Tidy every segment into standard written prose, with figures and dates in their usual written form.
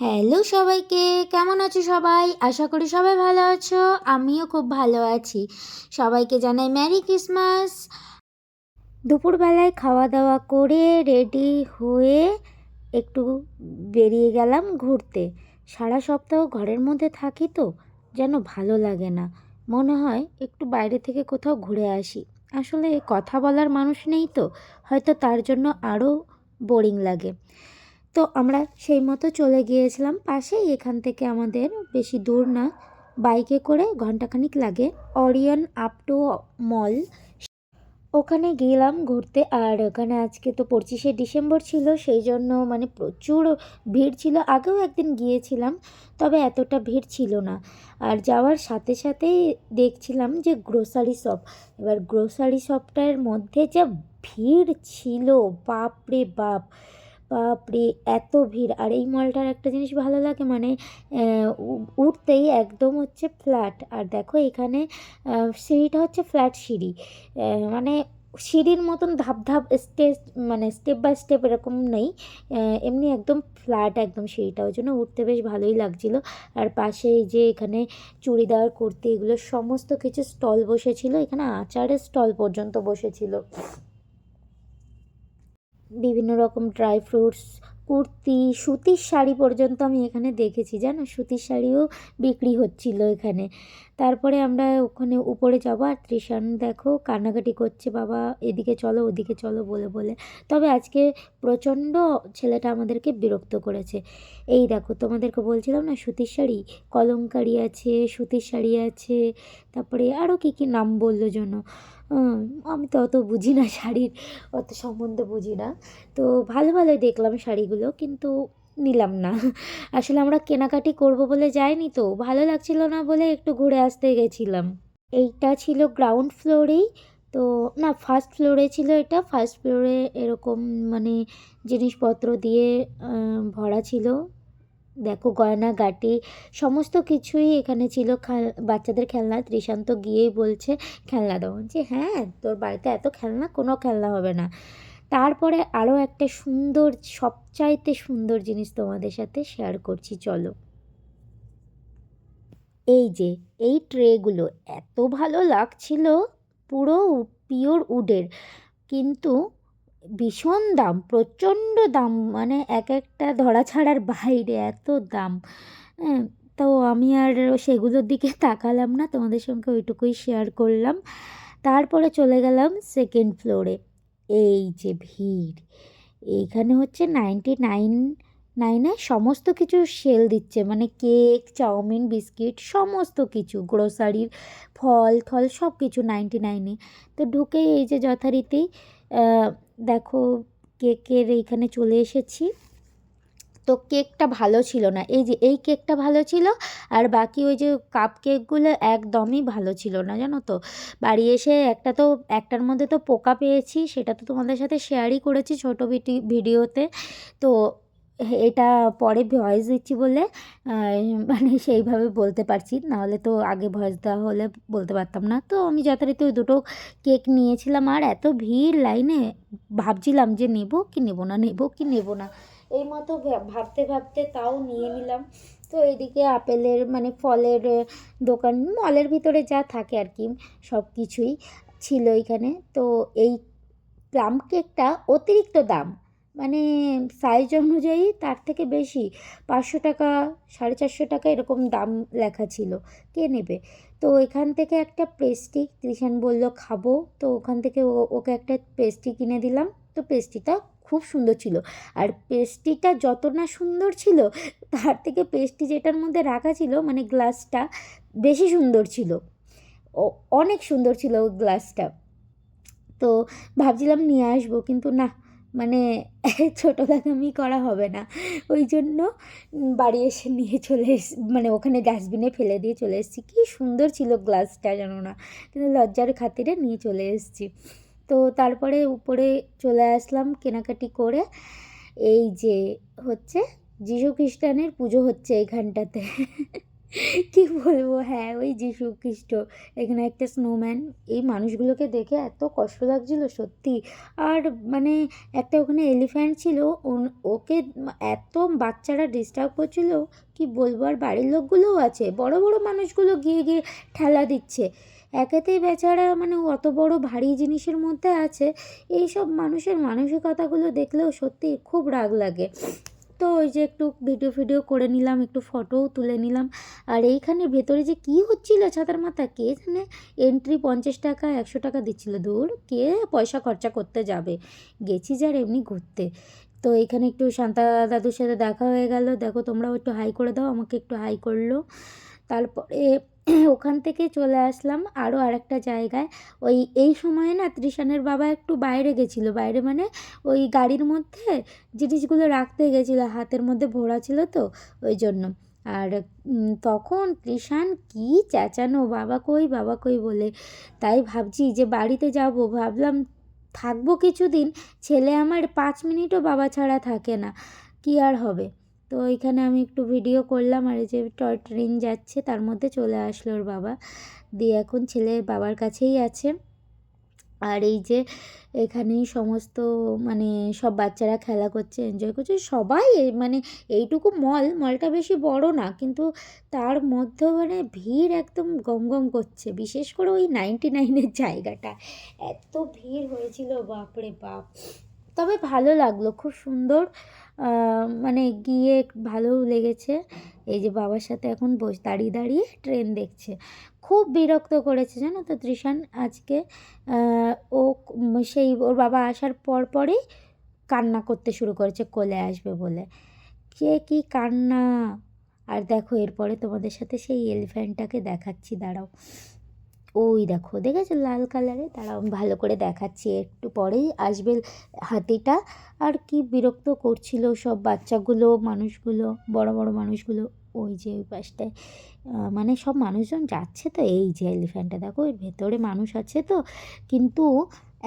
Hello সবাইকে, কেমন আছো সবাই? আশা করি সবাই ভালো আছো। আমিও খুব ভালো আছি। সবাইকে জানাই মেরি ক্রিসমাস। দুপুরবেলায় খাওয়া দাওয়া করে রেডি হয়ে একটু বেরিয়ে গেলাম ঘুরতে। সারা সপ্তাহ ঘরের মধ্যে থাকি তো যেন ভালো লাগে না। মনে হয় একটু বাইরে থেকে কোথাও ঘুরে আসি। আসলে কথা বলার মানুষ নেই তো, হয়তো তার জন্য আরও বোরিং লাগে। তো আমরা সেই মতো চলে গিয়েছিলাম পাশেই, এখান থেকে আমাদের বেশি দূর না, বাইকে করে ঘন্টাখানিক লাগে, অরিয়ন আপ টু মল। ওখানে গেলাম ঘুরতে। আর ওখানে আজকে তো 25শে ডিসেম্বর ছিল, সেই জন্য মানে প্রচুর ভিড় ছিল। আগেও একদিন গিয়েছিলাম, তবে এতটা ভিড় ছিল না। আর যাওয়ার সাথে সাথেই দেখছিলাম যে গ্রোসারি শপ, এবার গ্রোসারি শপটার মধ্যে যা ভিড় ছিল, বাপরে বাপ, বাপরে এত ভিড়! আর এই মলটার একটা জিনিস ভালো লাগে, মানে উঠতেই একদম হচ্ছে ফ্ল্যাট। আর দেখো এখানে সিঁড়িটা হচ্ছে ফ্ল্যাট সিঁড়ি, মানে সিঁড়ির মতন ধাপ ধাপ স্টেজ, মানে স্টেপ বাই স্টেপ এরকম নেই, এমনি একদম ফ্ল্যাট একদম সিঁড়িটা, ওই জন্য উঠতে বেশ ভালোই লাগছিল। আর পাশে এই যে এখানে চুড়িদার কুর্তি এগুলো সমস্ত কিছু স্টল বসেছিল, এখানে আচারের স্টল পর্যন্ত বসেছিল। বিভিন্ন রকম ড্রাই ফ্রুটস, কুর্তি, সুতির শাড়ি পর্যন্ত আমি এখানে দেখেছি, জানো, সুতির শাড়িও বিক্রি হচ্ছিল এখানে। তারপরে আমরা ওখানে উপরে যাবো, আর তৃষান দেখো কান্নাকাটি করছে, বাবা এদিকে চলো ওদিকে চলো বলে বলে। তবে আজকে প্রচণ্ড ছেলেটা আমাদেরকে বিরক্ত করেছে। এই দেখো তোমাদেরকে বলছিলাম না, সুতির শাড়ি, কলমকারি আছে, সুতির শাড়ি আছে, তারপরে আরও কী কী নাম বললো যেন, আমি তো অত বুঝি না শাড়ির, অত সম্বন্ধে বুঝি না। তো ভালো ভালোই দেখলাম শাড়িগুলো, কিন্তু নিলাম না। আসলে আমরা কেনাকাটি করব বলে যাইনি, তো ভালো লাগছিল না বলে একটু ঘুরে আসতে গেছিলাম। এইটা ছিল গ্রাউন্ড ফ্লোরেই, তো না ফার্স্ট ফ্লোরে ছিল এটা। ফার্স্ট ফ্লোরে এরকম মানে জিনিসপত্র দিয়ে ভরা ছিল। দেখো গয়নাগাটি সমস্ত কিছুই এখানে ছিল। বাচ্চাদের খেলনা, ত্রিশান্ত গিয়েই বলছে খেলনা দাও, যে হ্যাঁ তোর বাড়িতে এত খেলনা, কোনো খেলনা হবে না। তারপরে আরও একটা সুন্দর, সবচাইতে সুন্দর জিনিস তোমাদের সাথে শেয়ার করছি, চলো। এই যে এই ট্রেগুলো এত ভালো লাগছিল, পুরো পিওর উডের, কিন্তু ভীষণ দাম, প্রচণ্ড দাম, মানে এক একটা ধরা ছাড়ার বাইরে এত দাম। হ্যাঁ, তো আমি আর সেগুলোর দিকে তাকালাম না, তোমাদের সঙ্গে ওইটুকুই শেয়ার করলাম। তারপরে চলে গেলাম সেকেন্ড ফ্লোরে। এই যে ভিড়, এইখানে হচ্ছে 99 সমস্ত কিছু সেল দিচ্ছে, মানে কেক, চাউমিন, বিস্কিট, সমস্ত কিছু গ্রোসারির, ফল থল সব কিছু 99-এ। তো ঢুকেই এই যে যথারীতি দেখো কেকের এইখানে চলে এসেছি। তো কেকটা ভালো ছিল না, এই যে এই কেকটা ভালো ছিল, আর বাকি ওই যে কাপ কেকগুলো একদমই ভালো ছিল না, জানো তো। বাড়ি এসে একটার মধ্যে তো পোকা পেয়েছি, সেটা তো তোমাদের সাথে শেয়ারই করেছি ছোটো ভিডিওতে। তো এটা পরে ভয়েস দিচ্ছি বলে মানে সেইভাবে বলতে পারছি, নাহলে তো আগে ভয়েস দেওয়া হলে বলতে পারতাম না। তো আমি যথারীতি ওই দুটো কেক নিয়েছিলাম, আর এত ভিড় লাইনে, ভাবছিলাম যে নেব কি নেব না, নেব কি নেব না, এই মতো ভাবতে ভাবতে তাও নিয়ে নিলাম। তো এদিকে আপেলের মানে ফলের দোকান, মলের ভিতরে যা থাকে আর কি, সব কিছুই ছিল এখানে। তো এই প্লাম কেকটা অতিরিক্ত দাম, মানে সাইজ অনুযায়ী তার থেকে বেশি, 500 টাকা, 450 টাকা এরকম দাম লেখা ছিল। কে নেবে? তো এখান থেকে একটা পেস্ট্রি তৃষান বলল খাবো, তো ওখান থেকে ওকে একটা পেস্ট্রি কিনে দিলাম। তো পেস্ট্রিটা খুব সুন্দর ছিল, আর পেস্ট্রিটা যত না সুন্দর ছিল, তার থেকে পেস্ট্রি যেটার মধ্যে রাখা ছিল মানে গ্লাসটা বেশি সুন্দর ছিল, ও অনেক সুন্দর ছিল ওই গ্লাসটা। তো ভাবছিলাম নিয়ে আসবো, কিন্তু না, মানে ছোটোখামি করা হবে না, ওই জন্য বাড়ি এসে নিয়ে মানে ওখানে ডাস্টবিনে ফেলে দিয়ে চলে এসেছি। কী সুন্দর ছিল গ্লাসটা জানো না, কিন্তু লজ্জার খাতিরে নিয়ে চলে এসেছি। তো তারপরে উপরে চলে আসলাম কেনাকাটি করে। এই যে হচ্ছে যীশু খ্রিস্টানের পুজো হচ্ছে এইখানটাতে। কি বলবো, হ্যাঁ ওই যিশু খ্রিস্ট, এখানে একটা স্নোম্যান। এই মানুষগুলোকে দেখে এত কষ্ট লাগছিল সত্যি। আর মানে একটা ওখানে এলিফ্যান্ট ছিল, ওকে এত বাচ্চারা ডিস্টার্ব করছিল কি বলবো। আর বাড়ির লোকগুলোও আছে, বড় বড় মানুষগুলো গিয়ে গিয়ে ঠেলা দিচ্ছে। একেতেই বেচারা মানে অত বড় ভারী জিনিসের মধ্যে আছে। এইসব মানুষের মানসিকতাগুলো দেখলেও সত্যি খুব রাগ লাগে। তো ওই যে একটু ভিডিও ফিডিও করে নিলাম, একটু ফটোও তুলে নিলাম। আর এইখানে ভেতরে যে কী হচ্ছিল ছাতার মাথা কে জানে। এন্ট্রি 50 টাকা 100 টাকা দিচ্ছিল, দূর কে পয়সা খরচা করতে যাবে, গেছি যার এমনি ঘুরতে। তো এইখানে একটু শান্তা দাদুর সাথে দেখা হয়ে গেল, দেখো তোমরাও একটু হাই করে দাও, আমাকে একটু হাই করলো। তারপরে ওখান থেকে চলে আসলাম আরও আরেকটা জায়গায়। এই সময়ে না ত্রিশানের বাবা একটু বাইরে গেছিলো, বাইরে মানে ওই গাড়ির মধ্যে জিনিসগুলো রাখতে গেছিলো, হাতের মধ্যে ভরা ছিল তো ওই জন্য। আর তখন কৃষাণ কি চেঁচানো, বাবা কই বাবা কই বলে। তাই ভাবছি যে বাড়িতে যাব, ভাবলাম থাকবো কিছুদিন, ছেলে আমার 5 মিনিটও বাবা ছাড়া থাকে না, কি আর হবে। তো এখানে আমি একটু ভিডিও করলাম, আর এই যে ট্রেন যাচ্ছে তার মধ্যে চলে আসলো ওর বাবা, দিয়ে এখন ছেলে বাবার কাছেই আছে। আর এই যে এখানেই সমস্ত মানে সব বাচ্চারা খেলা করছে, এনজয় করছে সবাই। মানে এইটুকু মলটা বেশি বড় না, কিন্তু তার মধ্যেও মানে ভিড় একদম গম গম করছে, বিশেষ করে ওই 99-এর জায়গাটা এত ভিড় হয়েছিল, বাপরে বাপ। তবে ভালো লাগলো, খুব সুন্দর। মানে গিয়ে ভালো লেগেছে। এই যে বাবার সাথে এখন দাঁড়িয়ে দাঁড়িয়ে ট্রেন দেখছে। খুব বিরক্ত করেছে জানো তো তৃষান আজকে। ও সেই ওর বাবা আসার পরই কান্না করতে শুরু করেছে কোলে আসবে বলে। কে কি কান্না। আর দেখো এরপরে তোমাদের সাথে সেই এলিফ্যান্টটাকে দেখাচ্ছি, দাঁড়াও। ওই দেখো, দেখেছো লাল কালারে, দাঁড়াও আমি ভালো করে দেখাচ্ছি, একটু পরেই আসবে হাতিটা। আর কি বিরক্ত করছিল সব বাচ্চাগুলো, মানুষগুলো, বড় বড় মানুষগুলো। ওই যে ওই পাশটায় মানে সব মানুষজন যাচ্ছে, তো এই যে এলিফ্যান্টটা দেখো, এর ভেতরে মানুষ আছে তো, কিন্তু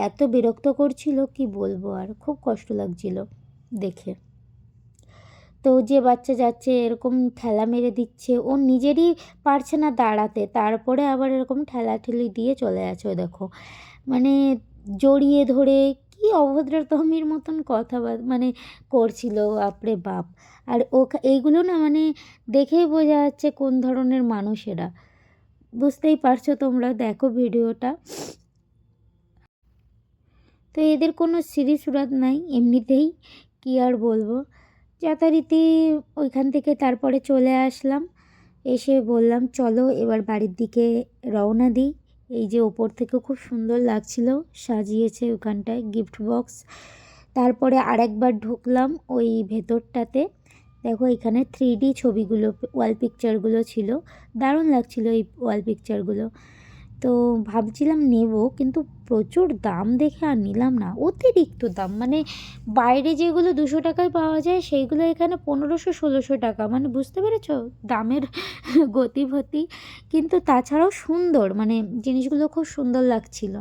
এত বিরক্ত করছিল কি বলবো, আর খুব কষ্ট লাগছিল দেখে। তো যে বাচ্চা যাচ্ছে এরকম ঠেলা মেরে দিচ্ছে, ও নিজেরই পারছে না দাঁড়াতে, তারপরে আবার এরকম ঠেলাঠেলি দিয়ে চলে যাচ্ছে। ও দেখো মানে জড়িয়ে ধরে কি অভদ্রতমের মতন কথা মানে করছিল, বাপরে বাপ। আর এইগুলো না মানে দেখেই বোঝা যাচ্ছে কোন ধরনের মানুষ এরা, বুঝতেই পারছো তোমরা, দেখো ভিডিওটা। তো এদের কোনো সুরাত নাই এমনিতেই, কি আর বলবো। যথারীতি ওইখান থেকে তারপরে চলে আসলাম, এসে বললাম চলো এবার বাড়ির দিকে রওনা দিই। এই যে ওপর থেকে খুব সুন্দর লাগছিল, সাজিয়েছে ওখানটায় গিফট বক্স। তারপরে আরেকবার ঢুকলাম ওই ভেতরটাতে, দেখো এখানে 3D ছবিগুলো, ওয়াল পিকচারগুলো ছিল, দারুণ লাগছিল এই ওয়াল পিকচারগুলো। তো ভাবছিলাম নেব, কিন্তু প্রচুর দাম দেখে আর নিলাম না, অতিরিক্ত দাম। মানে বাইরে যেগুলো 200 টাকায় পাওয়া যায় সেইগুলো এখানে 1500-1600 টাকা, মানে বুঝতে পেরেছো দামের গতিপতি। কিন্তু তাছাড়াও সুন্দর, মানে জিনিসগুলো খুব সুন্দর লাগছিল।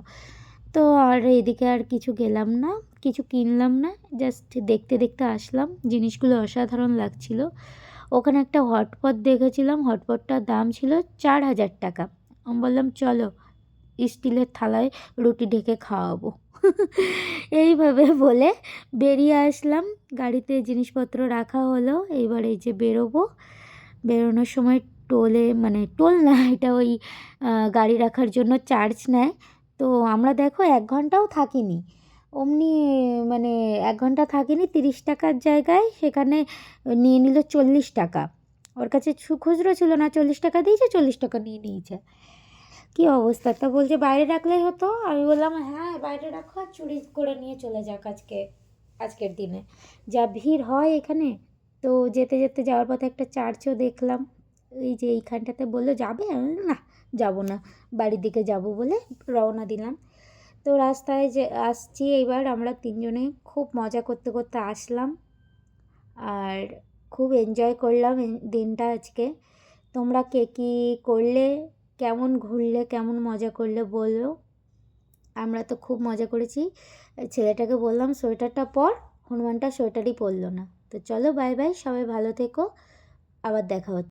তো আর এদিকে আর কিছু গেলাম না, কিছু কিনলাম না, জাস্ট দেখতে দেখতে আসলাম, জিনিসগুলো অসাধারণ লাগছিল। ওখানে একটা হটপট দেখেছিলাম, হটপটটার দাম ছিল 4000 টাকা। আমি বললাম চলো স্টিলের থালায় রুটি ঢেকে খাওয়াবো। এইভাবে বলে বেরিয়ে আসলাম, গাড়িতে জিনিসপত্র রাখা হলো। এইবার এই যে বেরোবো, বেরোনোর সময় টোলে, মানে টোল না এটা, ওই গাড়ি রাখার জন্য চার্জ নেয়। তো আমরা দেখো 1 ঘন্টাও থাকিনি অমনি, মানে 1 ঘন্টা থাকিনি, 30 টাকার জায়গায় সেখানে নিয়ে নিল 40 টাকা। ওর কাছে খুচরো ছিল না, 40 টাকা দিয়েছে, 40 টাকা নিয়ে নিয়েছে। কী অবস্থা, তা বলছে বাইরে রাখলেই হতো। আমি বললাম হ্যাঁ বাইরে রাখো, আর চুরি করে নিয়ে চলে যাক আজকের দিনে, যা ভিড় হয় এখানে। তো যেতে যেতে যাওয়ার পথে একটা চার্চও দেখলাম, এই যে এইখানটাতে বললো যাবে, আমি বললাম, না যাবো না, বাড়ির দিকে যাব বলে রওনা দিলাম। তো রাস্তায় যে আসছি এইবার আমরা তিনজনে খুব মজা করতে করতে আসলাম, আর খুব এনজয় করলাম দিনটা আজকে। তোমরা কে কী করলে, কেমন ঘুরলে, কেমন মজা করলে বলো। আমরা তো খুব মজা করেছি। ছেলেটাকে বললাম সোয়েটারটা পর, হনুমানটা সোয়েটারই পরলো না। তো চলো বাই বাই, সবাই ভালো থেকো, আবার দেখা হচ্ছে।